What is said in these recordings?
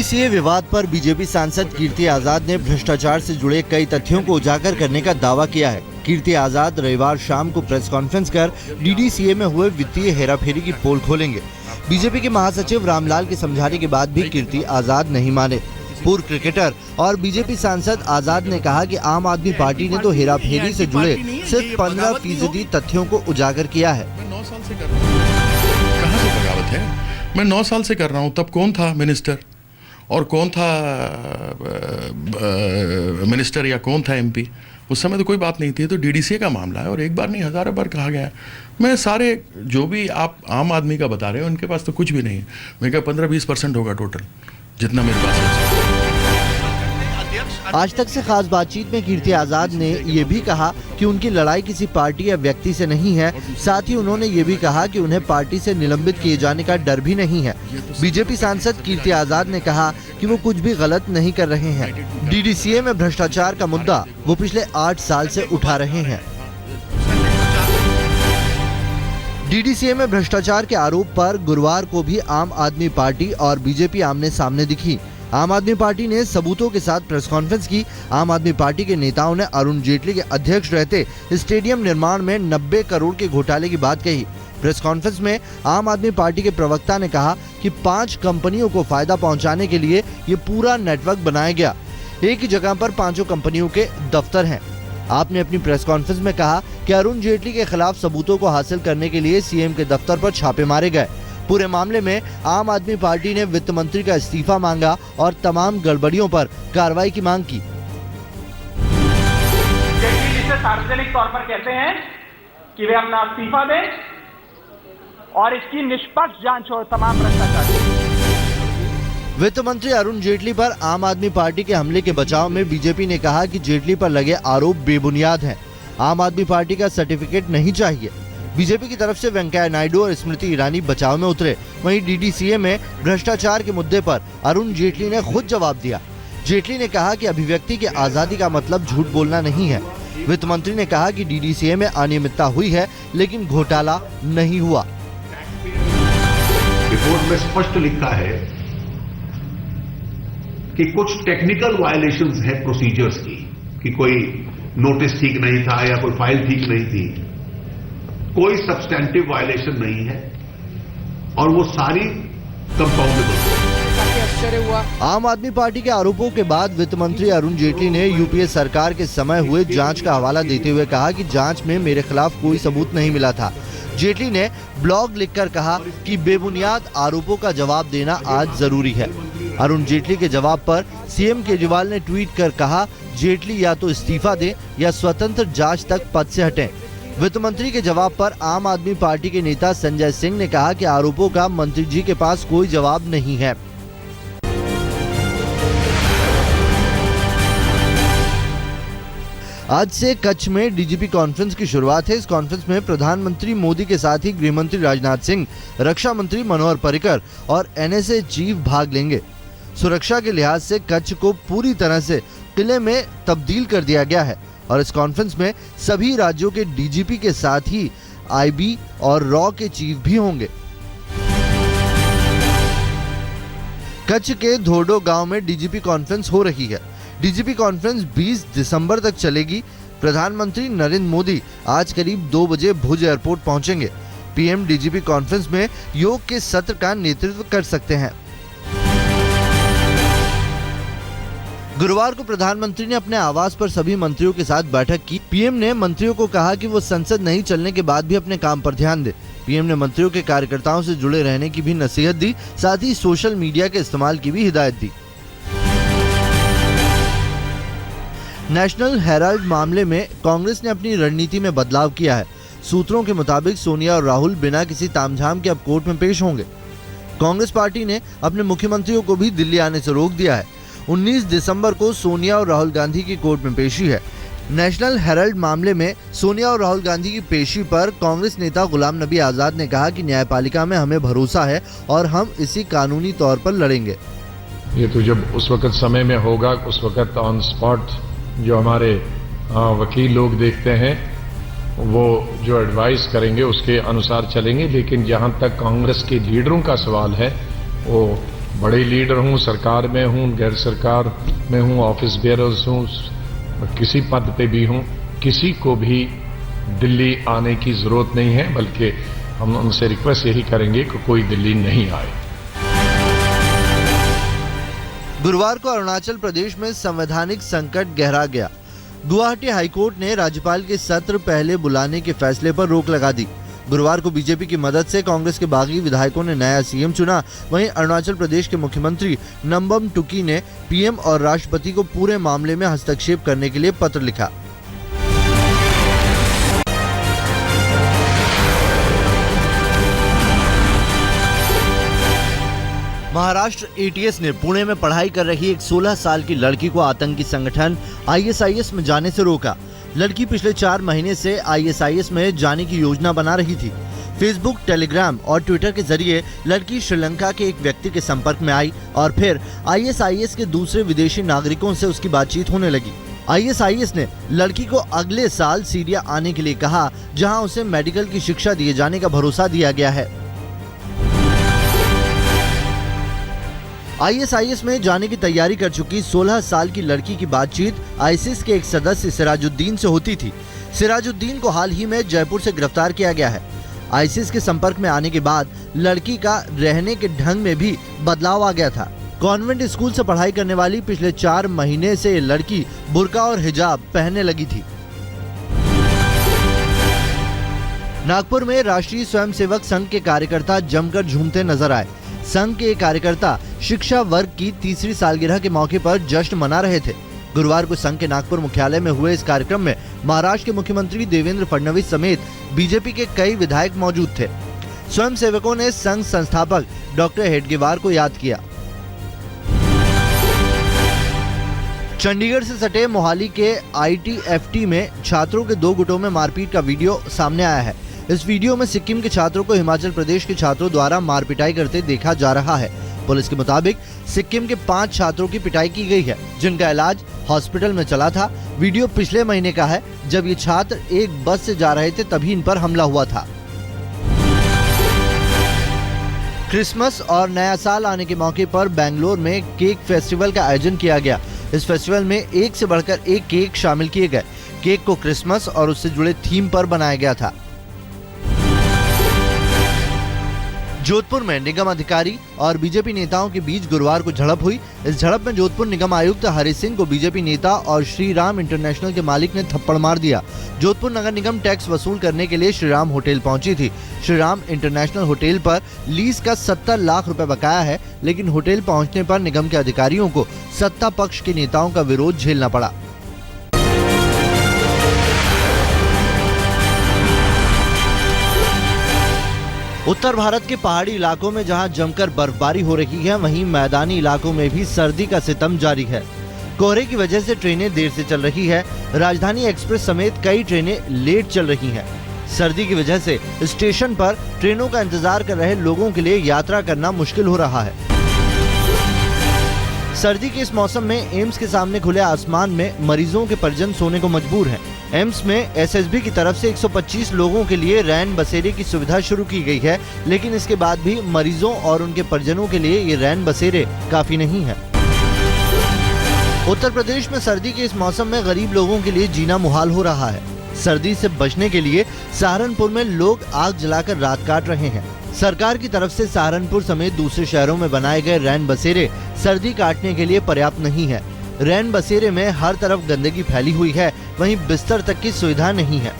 DDCA विवाद पर BJP सांसद कीर्ति आजाद ने भ्रष्टाचार से जुड़े कई तथ्यों को उजागर करने का दावा किया है। कीर्ति आजाद रविवार शाम को प्रेस कॉन्फ्रेंस कर डीडीसीए में हुए वित्तीय हेराफेरी की पोल खोलेंगे। बीजेपी के महासचिव रामलाल के समझाने के बाद भी कीर्ति आजाद नहीं माने। पूर्व क्रिकेटर और बीजेपी सांसद आजाद ने कहा कि आम आदमी पार्टी ने तो हेराफेरी से जुड़े सिर्फ 15% तथ्यों को उजागर किया है। कहाँ से बगावत है? मैं 9 साल से कर रहा हूँ। तब कौन था मिनिस्टर और कौन था मिनिस्टर या कौन था एमपी? उस समय तो कोई बात नहीं थी। तो डीडीसीए का मामला है और एक बार नहीं हजारों बार कहा गया। मैं सारे जो भी आप आम आदमी का बता रहे हो उनके पास तो कुछ भी नहीं है। मैं क्या 15-20% होगा टोटल जितना मेरे पास है। आज तक से खास बातचीत में कीर्ति आजाद ने ये भी कहा कि उनकी लड़ाई किसी पार्टी या व्यक्ति से नहीं है। साथ ही उन्होंने ये भी कहा कि उन्हें पार्टी से निलंबित किए जाने का डर भी नहीं है। बीजेपी सांसद कीर्ति आजाद ने कहा कि वो कुछ भी गलत नहीं कर रहे हैं। डीडीसीए में भ्रष्टाचार का मुद्दा वो पिछले 8 साल से उठा रहे हैं। डीडीसीए में भ्रष्टाचार के आरोप पर गुरुवार को भी आम आदमी पार्टी और बीजेपी आमने सामने दिखी। आम आदमी पार्टी ने सबूतों के साथ प्रेस कॉन्फ्रेंस की। आम आदमी पार्टी के नेताओं ने अरुण जेटली के अध्यक्ष रहते स्टेडियम निर्माण में 90 करोड़ के घोटाले की बात कही। प्रेस कॉन्फ्रेंस में आम आदमी पार्टी के प्रवक्ता ने कहा कि 5 कंपनियों को फायदा पहुंचाने के लिए ये पूरा नेटवर्क बनाया गया। एक ही जगह पर 5 कंपनियों के दफ्तर हैं। आपने अपनी प्रेस कॉन्फ्रेंस में कहा कि अरुण जेटली के खिलाफ सबूतों को हासिल करने के लिए सीएम के दफ्तर पर छापे मारे गए। पूरे मामले में आम आदमी पार्टी ने वित्त मंत्री का इस्तीफा मांगा और तमाम गड़बड़ियों पर कार्रवाई की मांग की। जेटली जिसे सार्वजनिक तौर पर कहते हैं कि वे अपना इस्तीफा दें और इसकी निष्पक्ष जांच हो तमाम भ्रष्टाचार। वित्त मंत्री अरुण जेटली पर आम आदमी पार्टी के हमले के बचाव में बीजेपी ने कहा कि जेटली पर लगे आरोप बेबुनियाद हैं। आम आदमी पार्टी का सर्टिफिकेट नहीं चाहिए। बीजेपी की तरफ से वेंकैया नायडू और स्मृति ईरानी बचाव में उतरे। वहीं डीडीसीए में भ्रष्टाचार के मुद्दे पर अरुण जेटली ने खुद जवाब दिया। जेटली ने कहा कि अभिव्यक्ति की आजादी का मतलब झूठ बोलना नहीं है। वित्त मंत्री ने कहा कि डीडीसीए में अनियमितता हुई है लेकिन घोटाला नहीं हुआ। रिपोर्ट में स्पष्ट लिखा है कि कुछ टेक्निकल वायलेशंस है प्रोसीजर्स की, कि कोई नोटिस ठीक नहीं था या कोई फाइल ठीक नहीं थी। कोई सब्सटेंटिव वायलेशन नहीं है और वो सारी कंपाउंडेबल। आम आदमी पार्टी के आरोपों के बाद वित्त मंत्री अरुण जेटली ने यूपीए सरकार के समय हुए जांच का हवाला देते हुए कहा कि जांच में मेरे खिलाफ कोई सबूत नहीं मिला था। जेटली ने ब्लॉग लिखकर कहा कि बेबुनियाद आरोपों का जवाब देना आज जरूरी है। अरुण जेटली के जवाब पर सीएम केजरीवाल ने ट्वीट कर कहा, जेटली या तो इस्तीफा दें या स्वतंत्र जांच तक पद से हटें। वित्त मंत्री के जवाब पर आम आदमी पार्टी के नेता संजय सिंह ने कहा कि आरोपों का मंत्री जी के पास कोई जवाब नहीं है। आज से कच्छ में डीजीपी कॉन्फ्रेंस की शुरुआत है। इस कॉन्फ्रेंस में प्रधानमंत्री मोदी के साथ ही गृह मंत्री राजनाथ सिंह, रक्षा मंत्री मनोहर पर्रिकर और एनएसए चीफ भाग लेंगे। सुरक्षा के लिहाज से कच्छ को पूरी तरह से किले में तब्दील कर दिया गया है और इस कॉन्फ्रेंस में सभी राज्यों के डीजीपी के साथ ही आईबी और रॉ के चीफ भी होंगे। कच्छ के धोडो गांव में डीजीपी कॉन्फ्रेंस हो रही है। डीजीपी कॉन्फ्रेंस 20 दिसंबर तक चलेगी। प्रधानमंत्री नरेंद्र मोदी आज करीब 2 बजे भुज एयरपोर्ट पहुंचेंगे। पीएम डीजीपी कॉन्फ्रेंस में योग के सत्र का नेतृत्व कर सकते हैं। गुरुवार को प्रधानमंत्री ने अपने आवास पर सभी मंत्रियों के साथ बैठक की। पीएम ने मंत्रियों को कहा कि वो संसद नहीं चलने के बाद भी अपने काम पर ध्यान दें। पीएम ने मंत्रियों के कार्यकर्ताओं से जुड़े रहने की भी नसीहत दी। साथ ही सोशल मीडिया के इस्तेमाल की भी हिदायत दी। नेशनल हेराल्ड मामले में कांग्रेस ने अपनी रणनीति में बदलाव किया है। सूत्रों के मुताबिक सोनिया और राहुल बिना किसी तामझाम के अब कोर्ट में पेश होंगे। कांग्रेस पार्टी ने अपने मुख्यमंत्रियों को भी दिल्ली आने से रोक दिया है। 19 दिसंबर को सोनिया और राहुल गांधी की कोर्ट में पेशी है। नेशनल हेराल्ड मामले में सोनिया और राहुल गांधी की पेशी पर कांग्रेस नेता गुलाम नबी आजाद ने कहा कि न्यायपालिका में हमें भरोसा है और हम इसी कानूनी तौर पर लड़ेंगे। ये तो जब उस वक्त समय में होगा, उस वक्त ऑन स्पॉट जो हमारे वकील लोग देखते हैं वो जो एडवाइस करेंगे उसके अनुसार चलेंगे। लेकिन जहां तक कांग्रेस के लीडरों का सवाल है वो बड़े लीडर हूं, सरकार में हूं, गैर सरकार में हूं, ऑफिस बेयरर्स हूं, किसी पद पे भी हूं, किसी को भी दिल्ली आने की जरूरत नहीं है, बल्कि हम उनसे रिक्वेस्ट यही करेंगे कि कोई दिल्ली नहीं आए। गुरुवार को अरुणाचल प्रदेश में संवैधानिक संकट गहरा गया। गुवाहाटी हाईकोर्ट ने राज्यपाल के सत्र पहले बुलाने के फैसले पर रोक लगा दी। गुरुवार को बीजेपी की मदद से कांग्रेस के बागी विधायकों ने नया सीएम चुना। वहीं अरुणाचल प्रदेश के मुख्यमंत्री नंबम टुकी ने पीएम और राष्ट्रपति को पूरे मामले में हस्तक्षेप करने के लिए पत्र लिखा। महाराष्ट्र एटीएस ने पुणे में पढ़ाई कर रही एक 16 साल की लड़की को आतंकी संगठन आईएसआईएस में जाने से रोका। लड़की पिछले 4 महीने से आईएसआईएस में जाने की योजना बना रही थी। फेसबुक, टेलीग्राम और ट्विटर के जरिए लड़की श्रीलंका के एक व्यक्ति के संपर्क में आई और फिर आईएसआईएस के दूसरे विदेशी नागरिकों से उसकी बातचीत होने लगी। आईएसआईएस ने लड़की को अगले साल सीरिया आने के लिए कहा, जहां उसे मेडिकल की शिक्षा दिए जाने का भरोसा दिया गया है। आईएसआईएस में जाने की तैयारी कर चुकी 16 साल की लड़की की बातचीत आईसिस के एक सदस्य सिराजुद्दीन से होती थी। सिराजुद्दीन को हाल ही में जयपुर से गिरफ्तार किया गया है। आईसिस के संपर्क में आने के बाद लड़की का रहने के ढंग में भी बदलाव आ गया था। कॉन्वेंट स्कूल से पढ़ाई करने वाली पिछले 4 महीने से लड़की बुर्का और हिजाब पहनने लगी थी। नागपुर में राष्ट्रीय स्वयंसेवक संघ के कार्यकर्ता जमकर झूमते नजर आए। संघ के कार्यकर्ता शिक्षा वर्ग की 3री सालगिरह के मौके पर जश्न मना रहे थे। गुरुवार को संघ के नागपुर मुख्यालय में हुए इस कार्यक्रम में महाराष्ट्र के मुख्यमंत्री देवेंद्र फडणवीस समेत बीजेपी के कई विधायक मौजूद थे। स्वयंसेवकों ने संघ संस्थापक डॉक्टर हेडगेवार को याद किया। चंडीगढ़ से सटे मोहाली के आईटीएफटी में छात्रों के 2 गुटों में मारपीट का वीडियो सामने आया है। इस वीडियो में सिक्किम के छात्रों को हिमाचल प्रदेश के छात्रों द्वारा मार पिटाई करते देखा जा रहा है। पुलिस के मुताबिक सिक्किम के 5 छात्रों की पिटाई की गई है, जिनका इलाज हॉस्पिटल में चला था। वीडियो पिछले महीने का है, जब ये छात्र एक बस से जा रहे थे तभी इन पर हमला हुआ था। क्रिसमस और नया साल आने के मौके पर बेंगलोर में केक फेस्टिवल का आयोजन किया गया। इस फेस्टिवल में एक से बढ़कर एक केक शामिल किए गए। केक को क्रिसमस और उससे जुड़े थीम पर बनाया गया था। जोधपुर में निगम अधिकारी और बीजेपी नेताओं के बीच गुरुवार को झड़प हुई। इस झड़प में जोधपुर निगम आयुक्त हरि सिंह को बीजेपी नेता और श्रीराम इंटरनेशनल के मालिक ने थप्पड़ मार दिया। जोधपुर नगर निगम टैक्स वसूल करने के लिए श्रीराम होटल पहुंची थी। श्रीराम इंटरनेशनल होटल पर लीज का 70 लाख रुपए बकाया है, लेकिन होटल पहुंचने पर निगम के अधिकारियों को सत्ता पक्ष के नेताओं का विरोध झेलना पड़ा। उत्तर भारत के पहाड़ी इलाकों में जहां जमकर बर्फबारी हो रही है, वहीं मैदानी इलाकों में भी सर्दी का सितम जारी है। कोहरे की वजह से ट्रेनें देर से चल रही है। राजधानी एक्सप्रेस समेत कई ट्रेनें लेट चल रही हैं। सर्दी की वजह से स्टेशन पर ट्रेनों का इंतजार कर रहे लोगों के लिए यात्रा करना मुश्किल हो रहा है। सर्दी के इस मौसम में एम्स के सामने खुले आसमान में मरीजों के परिजन सोने को मजबूर हैं। एम्स में एसएसबी की तरफ से 125 लोगों के लिए रैन बसेरे की सुविधा शुरू की गई है, लेकिन इसके बाद भी मरीजों और उनके परिजनों के लिए ये रैन बसेरे काफी नहीं है। उत्तर प्रदेश में सर्दी के इस मौसम में गरीब लोगों के लिए जीना मुहाल हो रहा है। सर्दी से बचने के लिए सहारनपुर में लोग आग जलाकर रात काट रहे हैं। सरकार की तरफ से सहारनपुर समेत दूसरे शहरों में बनाए गए रैन बसेरे सर्दी काटने के लिए पर्याप्त नहीं है। रैन बसेरे में हर तरफ गंदगी फैली हुई है, वहीं बिस्तर तक की सुविधा नहीं है।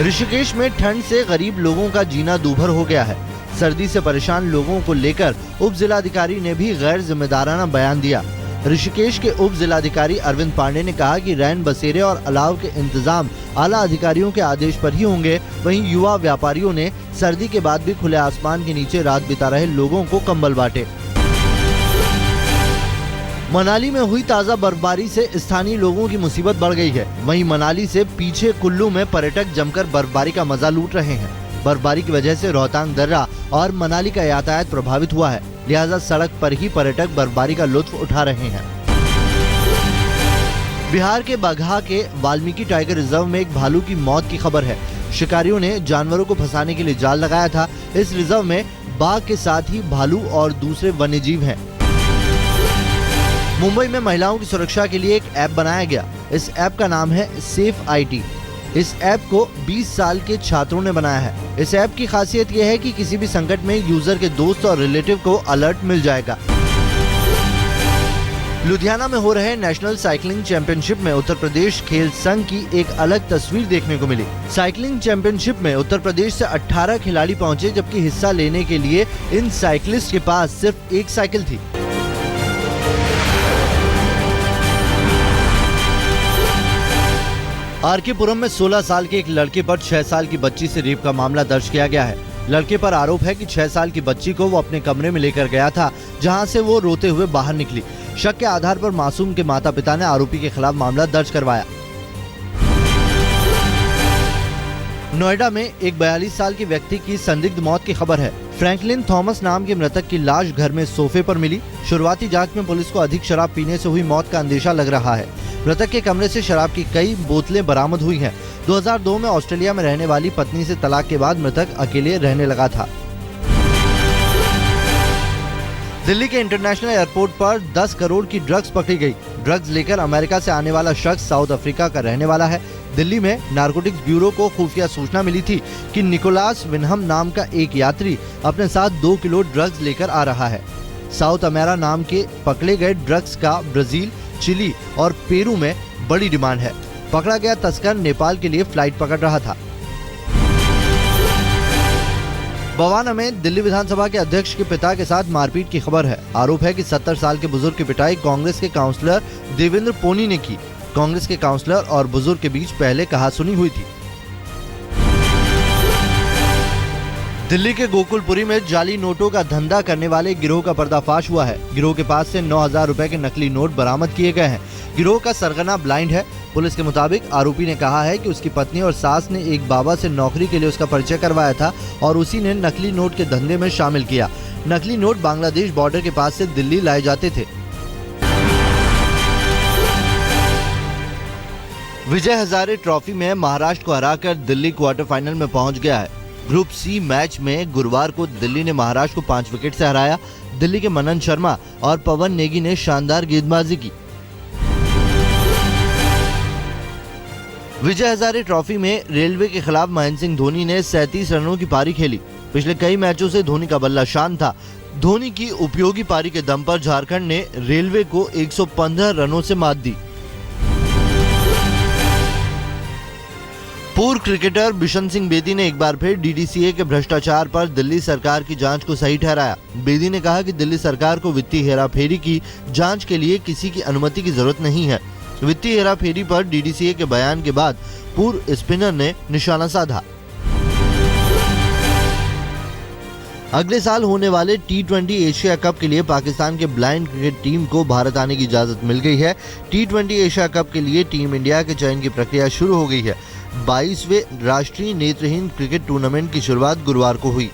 ऋषिकेश में ठंड से गरीब लोगों का जीना दूभर हो गया है। सर्दी से परेशान लोगों को लेकर उप जिलाधिकारी ने भी गैर जिम्मेदाराना बयान दिया। ऋषिकेश के उप जिलाधिकारी अरविंद पांडे ने कहा कि रैन बसेरे और अलाव के इंतजाम आला अधिकारियों के आदेश पर ही होंगे। वहीं युवा व्यापारियों ने सर्दी के बाद भी खुले आसमान के नीचे रात बिता रहे लोगों को कंबल बांटे। मनाली में हुई ताजा बर्फबारी से स्थानीय लोगों की मुसीबत बढ़ गई है। वहीं मनाली से पीछे कुल्लू में पर्यटक जमकर बर्फबारी का मजा लूट रहे हैं। बर्फबारी की वजह से रोहतांग दर्रा और मनाली का यातायात प्रभावित हुआ है, लिहाजा सड़क पर ही पर्यटक बर्फबारी का लुत्फ उठा रहे हैं। बिहार के बगहा के वाल्मीकि टाइगर रिजर्व में एक भालू की मौत की खबर है। शिकारियों ने जानवरों को फंसाने के लिए जाल लगाया था। इस रिजर्व में बाघ के साथ ही भालू और दूसरे वन्य जीव हैं। मुंबई में महिलाओं की सुरक्षा के लिए एक ऐप बनाया गया। इस ऐप का नाम है सेफ IT। इस ऐप को 20 साल के छात्रों ने बनाया है। इस ऐप की खासियत यह है कि किसी भी संकट में यूजर के दोस्त और रिलेटिव को अलर्ट मिल जाएगा। लुधियाना में हो रहे नेशनल साइकिलिंग चैंपियनशिप में उत्तर प्रदेश खेल संघ की एक अलग तस्वीर देखने को मिली। साइकिलिंग चैंपियनशिप में उत्तर प्रदेश से 18 खिलाड़ी पहुंचे, जबकि हिस्सा लेने के लिए इन साइकिलिस्ट के पास सिर्फ एक साइकिल थी। RK पुरम में 16 साल के एक लड़के पर 6 साल की बच्ची से रेप का मामला दर्ज किया गया है। लड़के पर आरोप है कि 6 साल की बच्ची को वो अपने कमरे में लेकर गया था, जहां से वो रोते हुए बाहर निकली। शक के आधार पर मासूम के माता पिता ने आरोपी के खिलाफ मामला दर्ज करवाया। नोएडा में एक 42 साल के व्यक्ति की संदिग्ध मौत की खबर है। फ्रैंकलिन थॉमस नाम के मृतक की लाश घर में सोफे पर मिली। शुरुआती जांच में पुलिस को अधिक शराब पीने से हुई मौत का अंदेशा लग रहा है। मृतक के कमरे से शराब की कई बोतलें बरामद हुई हैं। 2002 में ऑस्ट्रेलिया में रहने वाली पत्नी से तलाक के बाद मृतक अकेले रहने लगा था। दिल्ली के इंटरनेशनल एयरपोर्ट पर 10 करोड़ की ड्रग्स पकड़ी गई। ड्रग्स लेकर अमेरिका से आने वाला शख्स साउथ अफ्रीका का रहने वाला है। दिल्ली में नारकोटिक्स ब्यूरो को खुफिया सूचना मिली थी कि निकोलास विनहम नाम का एक यात्री अपने साथ 2 किलो ड्रग्स लेकर आ रहा है। साउथ अमेरा नाम के पकड़े गए ड्रग्स का ब्राजील, चिली और पेरू में बड़ी डिमांड है। पकड़ा गया तस्कर नेपाल के लिए फ्लाइट पकड़ रहा था। बवाना में दिल्ली विधानसभा के अध्यक्ष के पिता के साथ मारपीट की खबर है। आरोप है कि 70 साल के बुजुर्ग की पिटाई कांग्रेस के काउंसलर देवेंद्र पोनी ने की। कांग्रेस के काउंसलर और बुजुर्ग के बीच पहले कहासुनी हुई थी। दिल्ली के गोकुलपुरी में जाली नोटों का धंधा करने वाले गिरोह का पर्दाफाश हुआ है। गिरोह के पास से 9,000 रुपए के नकली नोट बरामद किए गए हैं। गिरोह का सरगना ब्लाइंड है। पुलिस के मुताबिक आरोपी ने कहा है कि उसकी पत्नी और सास ने एक बाबा से नौकरी के लिए उसका परिचय करवाया था और उसी ने नकली नोट के धंधे में शामिल किया। नकली नोट बांग्लादेश बॉर्डर के पास से दिल्ली लाए जाते थे। विजय हजारे ट्रॉफी में महाराष्ट्र को हराकर दिल्ली क्वार्टर फाइनल में पहुंच गया है। ग्रुप C मैच में गुरुवार को दिल्ली ने महाराष्ट्र को 5 विकेट से हराया। दिल्ली के मनन शर्मा और पवन नेगी ने शानदार गेंदबाजी की। विजय हजारे ट्रॉफी में रेलवे के खिलाफ महेंद्र सिंह धोनी ने 37 रनों की पारी खेली। पिछले कई मैचों से धोनी का बल्ला शांत था। धोनी की उपयोगी पारी के दम पर झारखंड ने रेलवे को 115 रनों से मात दी। पूर्व क्रिकेटर बिशन सिंह बेदी ने एक बार फिर DDCA के भ्रष्टाचार पर दिल्ली सरकार की जांच को सही ठहराया। बेदी ने कहा कि दिल्ली सरकार को वित्तीय हेराफेरी की जांच के लिए किसी की अनुमति की जरूरत नहीं है। वित्तीय हेराफेरी पर DDCA के बयान के बाद पूर्व स्पिनर ने निशाना साधा। अगले साल होने वाले T20 एशिया कप के लिए पाकिस्तान के ब्लाइंड क्रिकेट टीम को भारत आने की इजाजत मिल गई है। T20 एशिया कप के लिए टीम इंडिया के चयन की प्रक्रिया शुरू हो गई है। 22वें राष्ट्रीय नेत्रहीन क्रिकेट टूर्नामेंट की शुरुआत गुरुवार को हुई।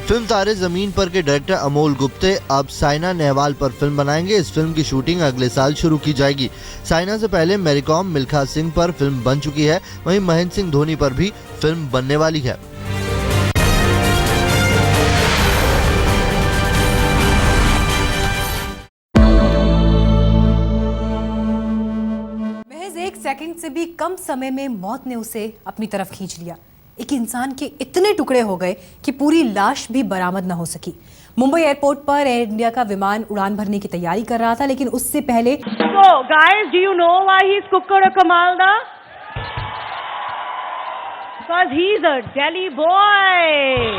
फिल्म तारे जमीन पर के डायरेक्टर अमोल गुप्ते अब साइना नेहवाल पर फिल्म बनाएंगे। इस फिल्म की शूटिंग अगले साल शुरू की जाएगी। साइना से पहले मैरीकॉम मिल्खा सिंह पर फिल्म बन चुकी है। वहीं महेंद्र सिंह धोनी पर भी फिल्म बनने वाली है। महज 1 सेकंड से भी कम समय में मौत ने उसे अपनी तरफ खींच लिया। एक इंसान के इतने टुकड़े हो गए कि पूरी लाश भी बरामद न हो सकी। मुंबई एयरपोर्ट पर एयर इंडिया का विमान उड़ान भरने की तैयारी कर रहा था, लेकिन उससे पहले So guys, do you know why he's Kukkada Kamalda? Because he's a Delhi boy.